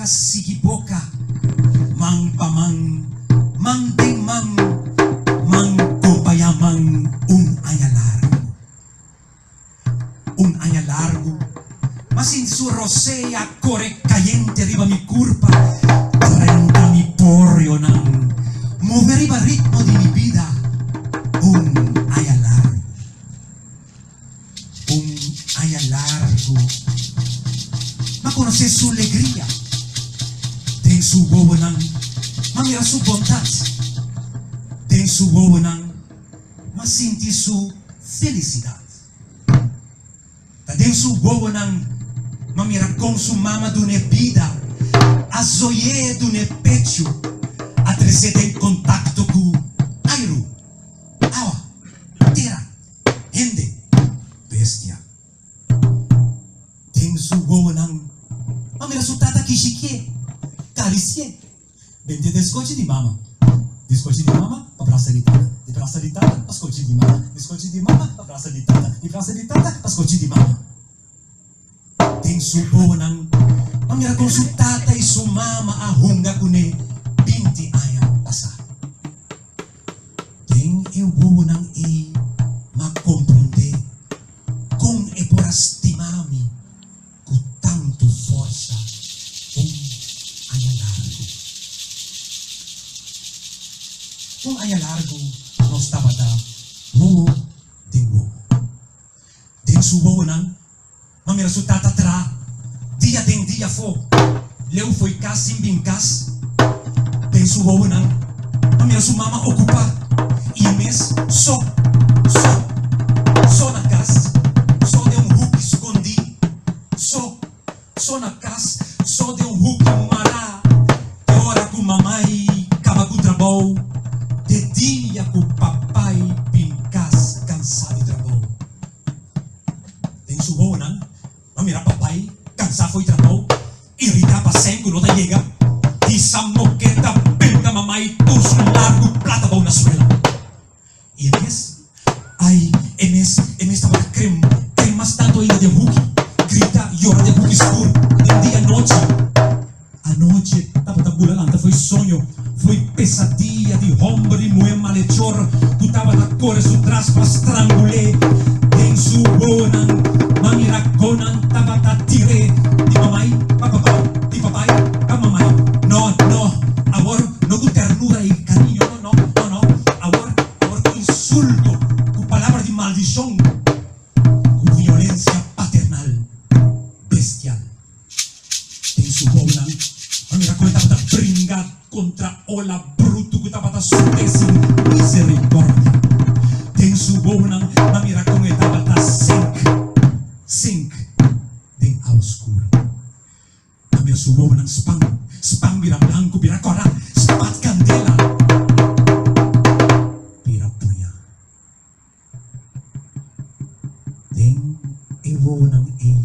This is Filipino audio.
sigiboka, mang pamang, mang ding mang kopayamang un año largo, mas in su rosea core cayente riba mi curva, 30 mi porrio nang moveriva ritmo di mi vida, un año largo, ma conoce su alegría, ten su bobo nang, ma mira su bondad, ten su bobo nang, ma sinti su felicidad. Den su bobo nang mamira con su mama dune vida, a zoye dune pecho, a tresete en contacto cu airu, awa, tira, hende, bestia. Den su bobo nang mamira su tata kishikie, caricie, vende descoche di mama. Discorsi di mamma, abraça di tata. Di abraça di tata, ascolti di mamma. Discorsi di mamma, abraça di tata. Di abraça di tata, ascolti di mamma. Ting su bonang, mamira con su tata e su mama ahunga kune 20 ayang pasa. Ting e bonang e macomprende con e por estimami con tanto forza un año largo no estaba da wowo de wowo. Den su wowo nang, mamira su tata tra, dia den dia fo, leu foi cas sin binkas. Den su wowo nang, mamira su mama ocupa, e mes so na cas, so de un hook escondi, so na cas, so de un hook mará, de hora com mamãe, cava com trabalho. De dia com papai pincas cansado de trabalho. Tem subo nang, mamira papai cansado foi trabalho, irritava sempre não te llega, e sa moqueta penca mamãe tus largo plata bom na escola. E emes estava creme mas tanto ainda de hook, grita e hora de hook escuro, de dia noite. A noite estava tabulando, foi sonho. Foi pesadilla de hombre muy malhechor, tu tava na cor su traspa strangulé, en su bonan, mamira conan tava ta tire, di mamai, di papai, a mamai, no, amor, no con ternura y cariño, no, amor con insulto, con palabras de maldición, con violencia paternal, bestial, en su bonan, mamira conan tava ta bringar, contra ola bruto que estava da sute sin misericordia. Tem su bonang, mamira con etapa da sink, den a oscuro. Mamira su bonang spang bira blanco, bira cora, spat candela, bira punya. Den e bonang e